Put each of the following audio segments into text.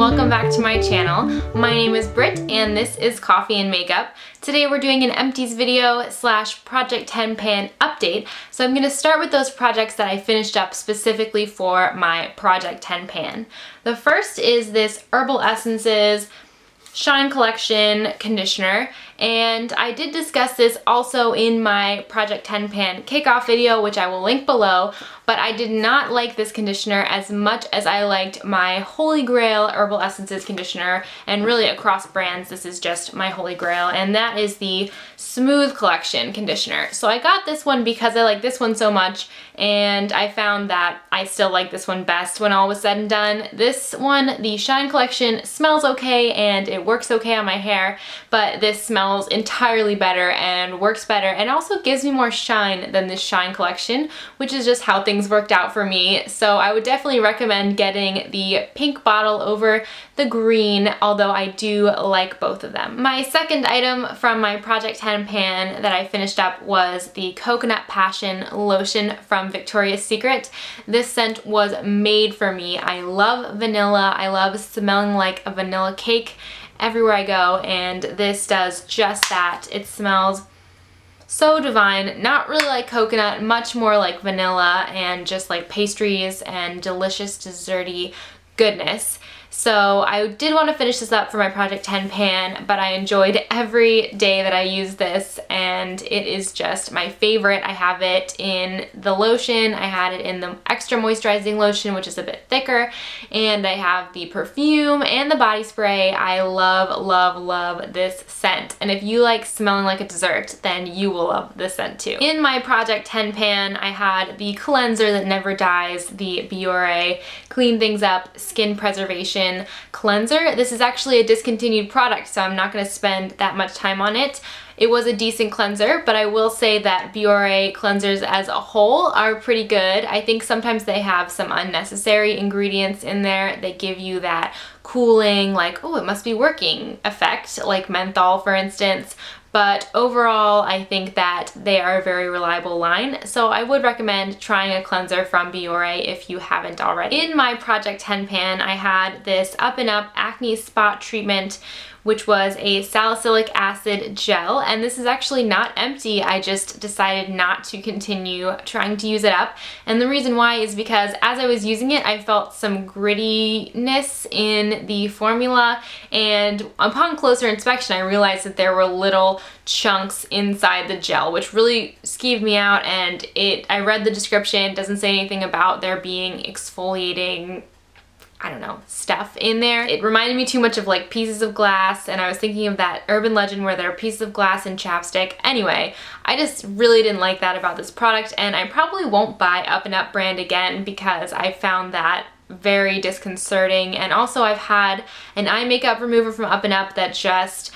welcome back to my channel. My name is Britt and this is Coffee and Makeup. Today we're doing an Empties video / Project 10 pan update. So I'm going to start with those projects that I finished up specifically for my Project 10 pan. The first is this Herbal Essences Shine Collection conditioner, and I did discuss this also in my Project 10 pan kickoff video, which I will link below, but I did not like this conditioner as much as I liked my Holy Grail Herbal Essences conditioner, and really across brands this is just my Holy Grail, and that is the Smooth Collection conditioner. So I got this one because I like this one so much, and I found that I still like this one best when all was said and done. This one, the Shine Collection, smells okay and it works okay on my hair, but this smells entirely better and works better and also gives me more shine than this Shine Collection, which is just how things worked out for me. So I would definitely recommend getting the pink bottle over the green, although I do like both of them. My second item from my Project 10 pan that I finished up was the Coconut Passion Lotion from Victoria's Secret. This scent was made for me. I love vanilla. I love smelling like a vanilla cake everywhere I go, and this does just that. It smells so divine, not really like coconut, much more like vanilla and just like pastries and delicious desserty goodness. So I did want to finish this up for my Project 10 pan, but I enjoyed every day that I used this, and it is just my favorite. I have it in the lotion, I had it in the extra moisturizing lotion, which is a bit thicker, and I have the perfume and the body spray. I love, love, love this scent, and if you like smelling like a dessert, then you will love this scent too. In my Project 10 pan, I had the cleanser that never dies, the Biore Clean Things Up Skin Preservation cleanser. This is actually a discontinued product, so I'm not going to spend that much time on it. It was a decent cleanser, but I will say that Biore cleansers as a whole are pretty good. I think sometimes they have some unnecessary ingredients in there. They give you that cooling, like, oh, it must be working effect, like menthol, for instance. But overall, I think that they are a very reliable line, so I would recommend trying a cleanser from Biore if you haven't already. In my Project 10 pan, I had this Up and Up Acne Spot Treatment, which was a salicylic acid gel, and this is actually not empty. I just decided not to continue trying to use it up, and the reason why is because as I was using it, I felt some grittiness in the formula, and upon closer inspection, I realized that there were little chunks inside the gel, which really skeeved me out, and I read the description, it doesn't say anything about there being exfoliating, I don't know, stuff in there. It reminded me too much of like pieces of glass, and I was thinking of that urban legend where there are pieces of glass in chapstick. Anyway, I just really didn't like that about this product, and I probably won't buy Up and Up brand again because I found that very disconcerting. And also I've had an eye makeup remover from Up and Up that just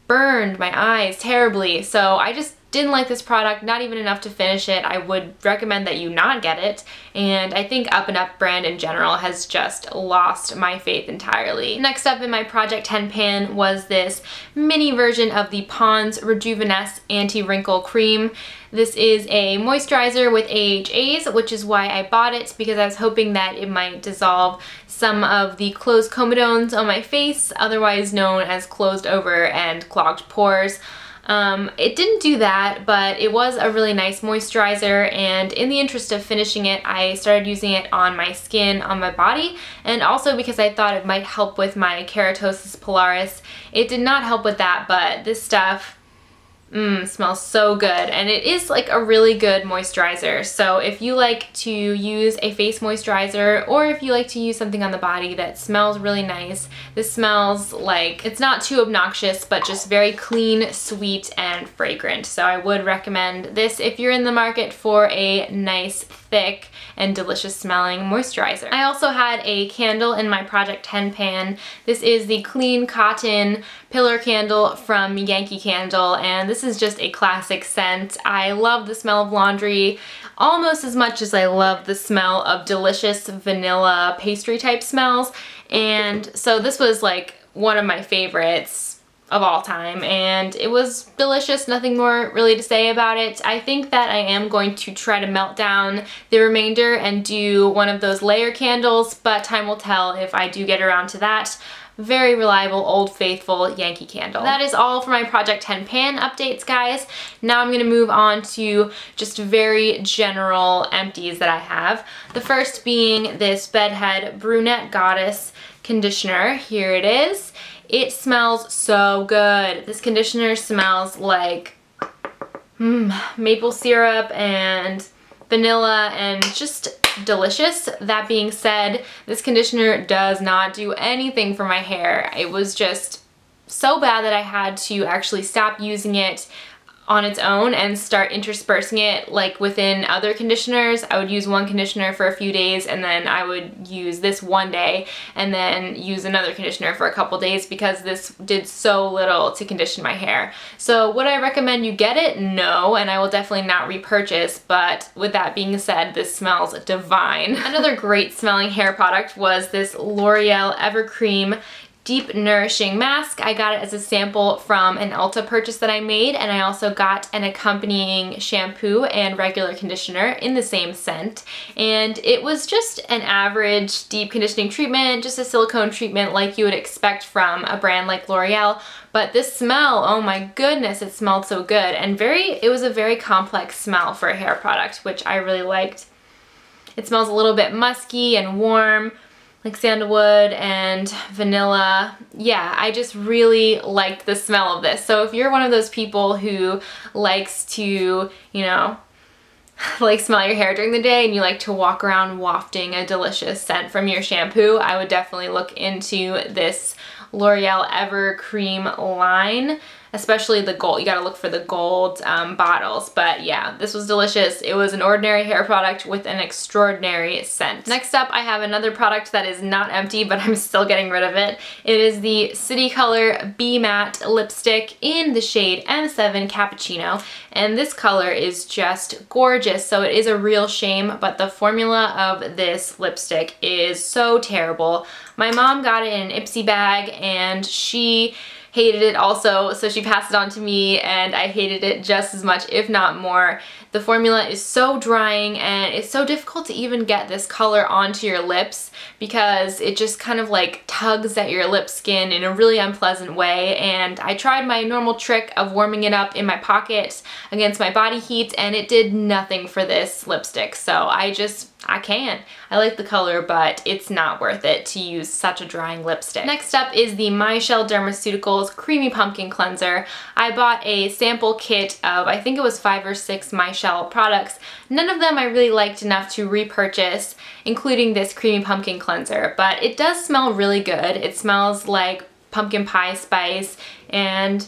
burned my eyes terribly, so I just didn't like this product, not even enough to finish it. I would recommend that you not get it, and I think Up and Up brand in general has just lost my faith entirely. Next up in my Project 10 pan was this mini version of the Pond's Rejuveness Anti-Wrinkle Cream. This is a moisturizer with AHAs, which is why I bought it, because I was hoping that it might dissolve some of the closed comedones on my face, otherwise known as closed over and clogged pores. It didn't do that, but it was a really nice moisturizer, and in the interest of finishing it, I started using it on my skin, on my body, and also because I thought it might help with my keratosis pilaris. It did not help with that, but this stuff smells so good, and it is like a really good moisturizer. So if you like to use a face moisturizer, or if you like to use something on the body that smells really nice, this smells like, it's not too obnoxious, but just very clean, sweet, and fragrant. So I would recommend this if you're in the market for a nice, thick, and delicious smelling moisturizer. I also had a candle in my Project 10 pan. This is the Clean Cotton Pillar Candle from Yankee Candle, and this is just a classic scent. I love the smell of laundry almost as much as I love the smell of delicious vanilla pastry type smells, and so this was like one of my favorites of all time, and it was delicious. Nothing more really to say about it. I think that I am going to try to melt down the remainder and do one of those layer candles, but time will tell if I do get around to that. Very reliable, old faithful Yankee candle. That is all for my Project 10 pan updates, guys. Now I'm gonna move on to just very general empties that I have. The first being this Bedhead Brunette Goddess conditioner. Here it is. It smells so good. This conditioner smells like maple syrup and vanilla and just delicious. That being said, this conditioner does not do anything for my hair. It was just so bad that I had to actually stop using it on its own and start interspersing it like within other conditioners. I would use one conditioner for a few days and then I would use this one day and then use another conditioner for a couple days because this did so little to condition my hair. So would I recommend you get it? No, and I will definitely not repurchase, but with that being said, this smells divine. Another great smelling hair product was this L'Oreal EverCreme Deep Nourishing Mask. I got it as a sample from an Ulta purchase that I made, and I also got an accompanying shampoo and regular conditioner in the same scent. And it was just an average deep conditioning treatment, just a silicone treatment like you would expect from a brand like L'Oreal. But this smell, oh my goodness, it smelled so good. And it was a very complex smell for a hair product, which I really liked. It smells a little bit musky and warm, like sandalwood and vanilla. Yeah, I just really liked the smell of this. So if you're one of those people who likes to, you know, like smell your hair during the day and you like to walk around wafting a delicious scent from your shampoo, I would definitely look into this L'Oreal EverCreme line, especially the gold. You gotta look for the gold bottles. But yeah, this was delicious. It was an ordinary hair product with an extraordinary scent. Next up, I have another product that is not empty, but I'm still getting rid of it. It is the City Color Be Matte lipstick in the shade M7 Cappuccino. And this color is just gorgeous. So it is a real shame, but the formula of this lipstick is so terrible. My mom got it in an Ipsy bag and she hated it also, so she passed it on to me and I hated it just as much, if not more. The formula is so drying and it's so difficult to even get this color onto your lips because it just kind of like tugs at your lip skin in a really unpleasant way. And I tried my normal trick of warming it up in my pocket against my body heat and it did nothing for this lipstick. So I can't. I like the color, but it's not worth it to use such a drying lipstick. Next up is the Mychelle Dermaceuticals Creamy Pumpkin Cleanser. I bought a sample kit of, I think it was 5 or 6 Mychelle products. None of them I really liked enough to repurchase, including this Creamy Pumpkin Cleanser, but it does smell really good. It smells like pumpkin pie spice and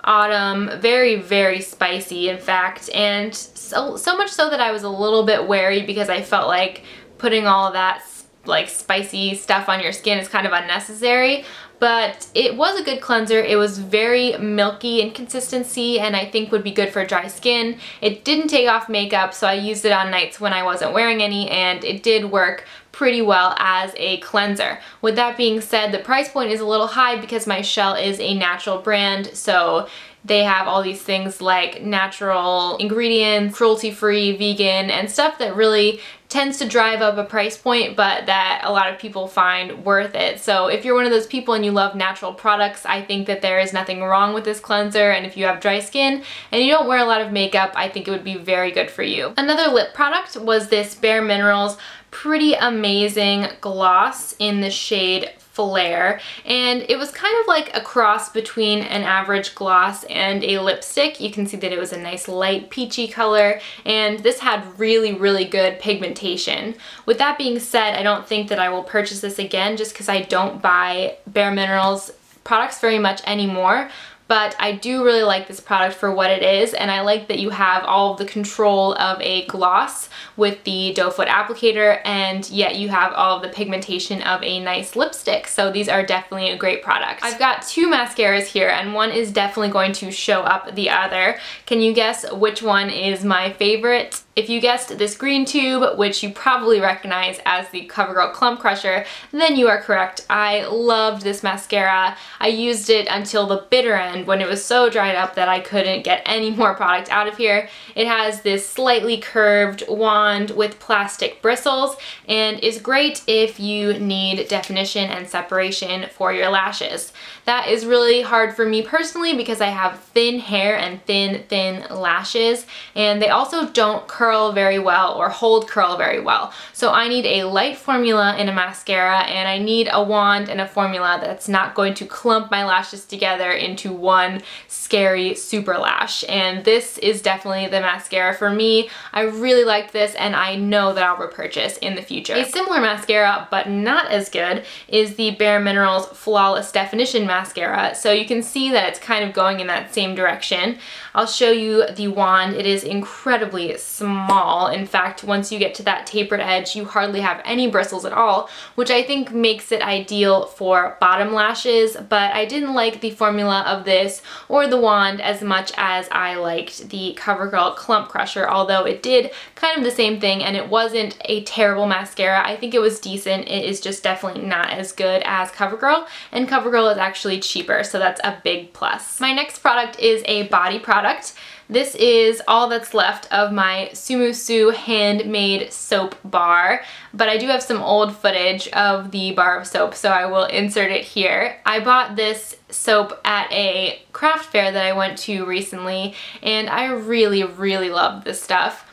autumn, very, very spicy in fact, and so much so that I was a little bit wary because I felt like putting all of that like spicy stuff on your skin is kind of unnecessary. But it was a good cleanser. It was very milky in consistency and I think would be good for dry skin. It didn't take off makeup, so I used it on nights when I wasn't wearing any and it did work pretty well as a cleanser. With that being said, the price point is a little high because Mychelle is a natural brand, so they have all these things like natural ingredients, cruelty-free, vegan, and stuff that really tends to drive up a price point, but that a lot of people find worth it. So if you're one of those people and you love natural products, I think that there is nothing wrong with this cleanser, and if you have dry skin and you don't wear a lot of makeup, I think it would be very good for you. Another lip product was this Bareminerals Pretty Amazing Gloss in the shade Flair, and it was kind of like a cross between an average gloss and a lipstick. You can see that it was a nice light peachy color, and this had really, really good pigmentation. With that being said, I don't think that I will purchase this again just because I don't buy Bareminerals products very much anymore. but I do really like this product for what it is, and I like that you have all of the control of a gloss with the doe foot applicator, and yet you have all of the pigmentation of a nice lipstick. So these are definitely a great product. I've got two mascaras here, and one is definitely going to show up the other. Can you guess which one is my favorite? If you guessed this green tube, which you probably recognize as the CoverGirl Clump Crusher, then you are correct. I loved this mascara. I used it until the bitter end when it was so dried up that I couldn't get any more product out of here. It has this slightly curved wand with plastic bristles and is great if you need definition and separation for your lashes. That is really hard for me personally because I have thin hair and thin lashes, and they also don't curl very well or hold curl very well. So I need a light formula in a mascara, and I need a wand and a formula that's not going to clump my lashes together into one scary super lash. And this is definitely the mascara for me. I really liked this, and I know that I'll repurchase in the future. A similar mascara, but not as good, is the Bareminerals Flawless Definition Mascara. So you can see that it's kind of going in that same direction. I'll show you the wand. It is incredibly small. In fact, once you get to that tapered edge, you hardly have any bristles at all, which I think makes it ideal for bottom lashes, but I didn't like the formula of this or the wand as much as I liked the CoverGirl Clump Crusher, although it did kind of the same thing and it wasn't a terrible mascara. I think it was decent. It is just definitely not as good as CoverGirl, and CoverGirl is actually cheaper, so that's a big plus. My next product is a body product. This is all that's left of my SUMU-SU handmade soap bar, but I do have some old footage of the bar of soap, so I will insert it here. I bought this soap at a craft fair that I went to recently, and I really loved this stuff.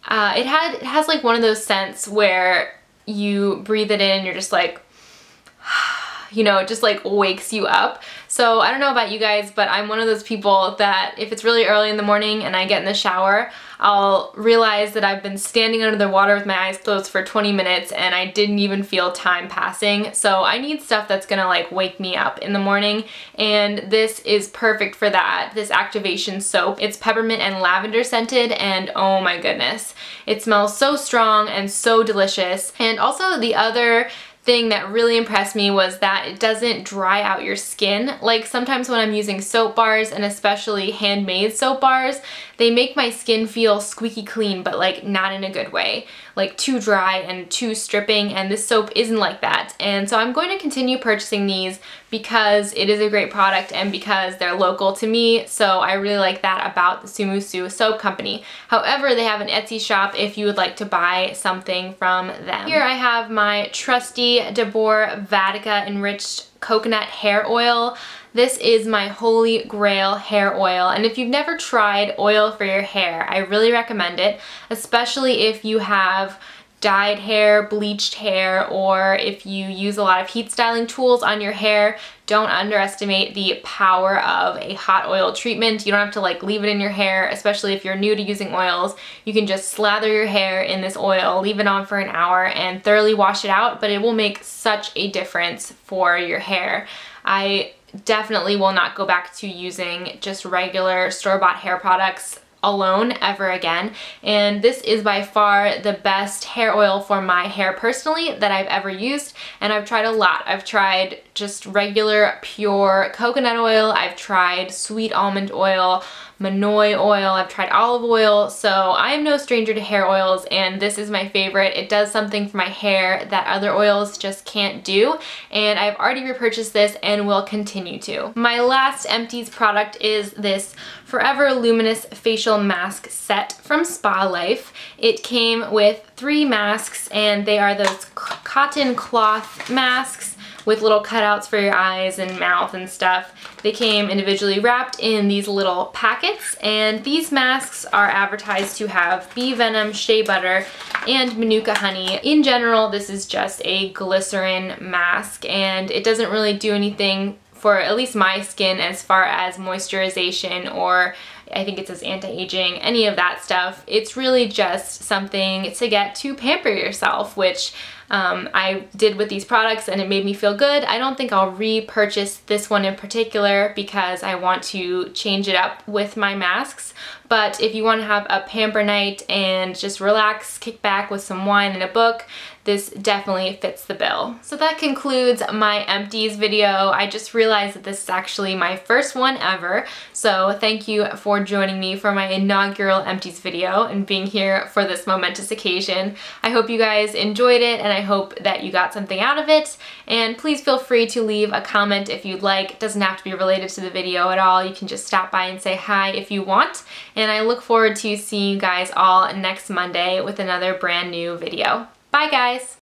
It has like one of those scents where you breathe it in and you're just like, you know, it just like wakes you up. So I don't know about you guys, but I'm one of those people that if it's really early in the morning and I get in the shower, I'll realize that I've been standing under the water with my eyes closed for 20 minutes and I didn't even feel time passing. So I need stuff that's gonna like wake me up in the morning, and this is perfect for that. This activation soap. It's peppermint and lavender scented, and oh my goodness, it smells so strong and so delicious. And also the other thing that really impressed me was that it doesn't dry out your skin. Like sometimes when I'm using soap bars, and especially handmade soap bars, they make my skin feel squeaky clean, but like not in a good way. Like too dry and too stripping, and this soap isn't like that. And so I'm going to continue purchasing these because it is a great product and because they're local to me. So I really like that about the SUMU-SU soap company. However, they have an Etsy shop if you would like to buy something from them. Here I have my trusty Dabur Vatika Enriched Coconut Hair Oil. This is my holy grail hair oil, and if you've never tried oil for your hair, I really recommend it, especially if you have dyed hair, bleached hair, or if you use a lot of heat styling tools on your hair. Don't underestimate the power of a hot oil treatment. You don't have to like leave it in your hair, especially if you're new to using oils. You can just slather your hair in this oil, leave it on for an hour, and thoroughly wash it out, but it will make such a difference for your hair. I definitely will not go back to using just regular store-bought hair products alone ever again, and this is by far the best hair oil for my hair personally that I've ever used, and I've tried a lot. I've tried just regular pure coconut oil, I've tried sweet almond oil, Manoi oil, I've tried olive oil, so I am no stranger to hair oils, and this is my favorite. It does something for my hair that other oils just can't do, and I've already repurchased this and will continue to. My last Empties product is this Forever Luminous Facial Mask Set from Spa Life. It came with 3 masks, and they are those cotton cloth masks with little cutouts for your eyes and mouth and stuff. They came individually wrapped in these little packets, and these masks are advertised to have bee venom, shea butter, and Manuka honey. In general, this is just a glycerin mask, and it doesn't really do anything for at least my skin as far as moisturization, or I think it says anti-aging, any of that stuff. It's really just something to get to pamper yourself, which I did with these products and it made me feel good. I don't think I'll repurchase this one in particular because I want to change it up with my masks. But if you want to have a pamper night and just relax, kick back with some wine and a book, this definitely fits the bill. So that concludes my Empties video. I just realized that this is actually my first one ever. So thank you for joining me for my inaugural Empties video and being here for this momentous occasion. I hope you guys enjoyed it and I hope that you got something out of it. And please feel free to leave a comment if you'd like. It doesn't have to be related to the video at all. You can just stop by and say hi if you want. And I look forward to seeing you guys all next Monday with another brand new video. Bye guys!